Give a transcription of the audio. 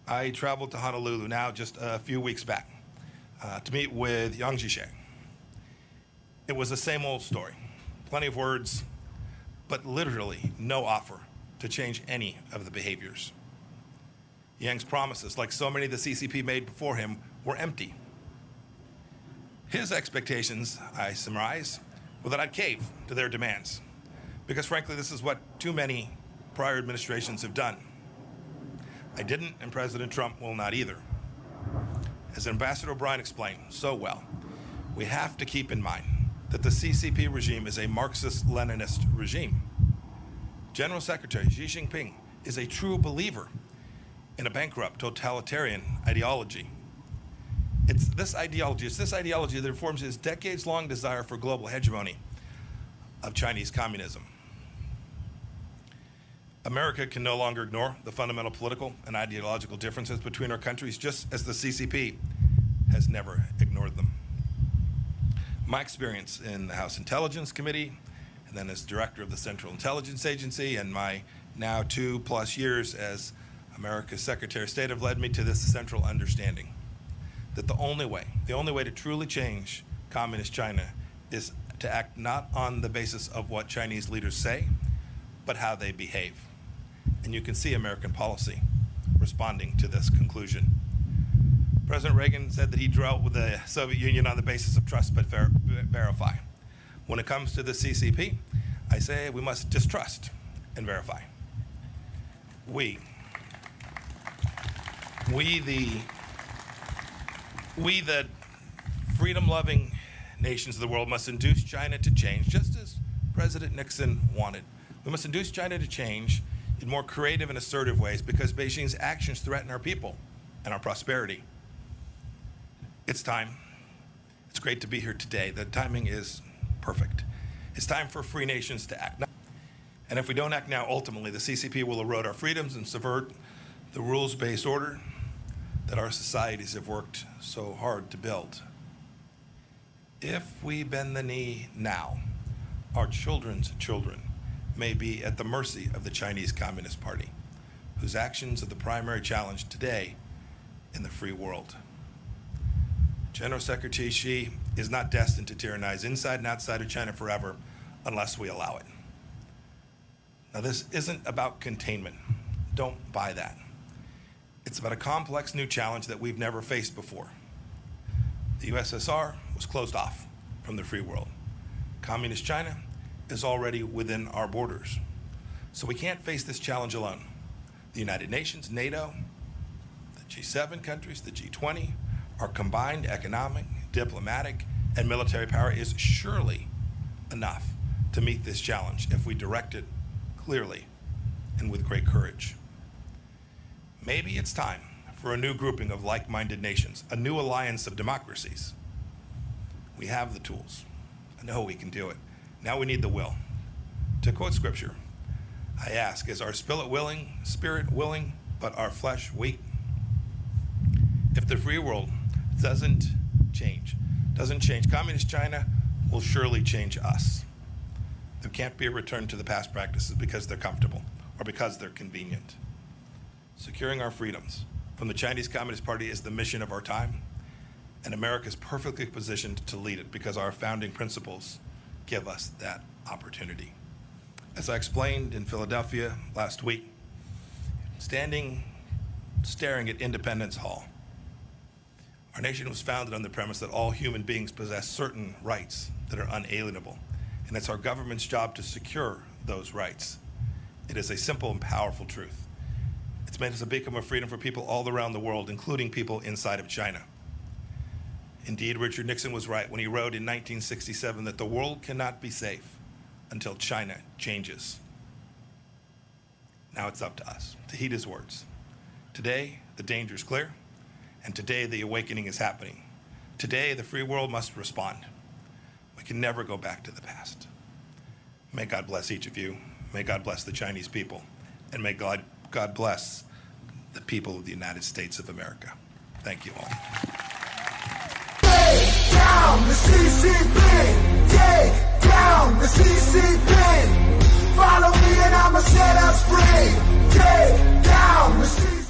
I traveled to Honolulu now just a few weeks back to meet with Yang Jiechi. It was the same old story. Plenty of words, but literally no offer to change any of the behaviors. Yang's promises, like so many the CCP made before him, were empty. His expectations, I summarize, were that I'd cave to their demands, because frankly, this is what too many prior administrations have done. I didn't, and President Trump will not either. As Ambassador O'Brien explained so well, we have to keep in mind that the CCP regime is a Marxist-Leninist regime. General Secretary Xi Jinping is a true believer in a bankrupt totalitarian ideology. It's this ideology that informs his decades-long desire for global hegemony of Chinese communism. America can no longer ignore the fundamental political and ideological differences between our countries, just as the CCP has never ignored them. My experience in the House Intelligence Committee, and then as director of the Central Intelligence Agency, and my now 2+ years as America's Secretary of State have led me to this central understanding that the only way to truly change communist China is to act not on the basis of what Chinese leaders say, but how they behave. And you can see American policy responding to this conclusion. President Reagan said that he dealt with the Soviet Union on the basis of trust but verify. When it comes to the CCP, I say we must distrust and verify. We the freedom-loving nations of the world must induce China to change, just as President Nixon wanted. We must induce China to change in more creative and assertive ways because Beijing's actions threaten our people and our prosperity. It's time. It's great to be here today. The timing is perfect. It's time for free nations to act now. And if we don't act now, ultimately, the CCP will erode our freedoms and subvert the rules-based order that our societies have worked so hard to build. If we bend the knee now, our children's children may be at the mercy of the Chinese Communist Party, whose actions are the primary challenge today in the free world. General Secretary Xi is not destined to tyrannize inside and outside of China forever unless we allow it. Now, this isn't about containment. Don't buy that. It's about a complex new challenge that we've never faced before. The USSR was closed off from the free world. Communist China is already within our borders. So we can't face this challenge alone. The United Nations, NATO, the G7 countries, the G20, our combined economic, diplomatic, and military power is surely enough to meet this challenge if we direct it clearly and with great courage. Maybe it's time for a new grouping of like-minded nations, a new alliance of democracies. We have the tools. I know we can do it. Now we need the will. To quote scripture, I ask, is our spirit willing, but our flesh weak? If the free world doesn't change, communist China will surely change us. There can't be a return to the past practices because they're comfortable or because they're convenient. Securing our freedoms from the Chinese Communist Party is the mission of our time, and America is perfectly positioned to lead it because our founding principles give us that opportunity. As I explained in Philadelphia last week, staring at Independence Hall, our nation was founded on the premise that all human beings possess certain rights that are unalienable, and it's our government's job to secure those rights. It is a simple and powerful truth. It's made us a beacon of freedom for people all around the world, including people inside of China. Indeed, Richard Nixon was right when he wrote in 1967 that the world cannot be safe until China changes. Now it's up to us to heed his words. Today, the danger is clear, and today the awakening is happening. Today, the free world must respond. We can never go back to the past. May God bless each of you. May God bless the Chinese people. And may God bless the people of the United States of America. Thank you all. Take down the CCP! Take down the CCP! Follow me and I'ma set us free! Take down the CCP!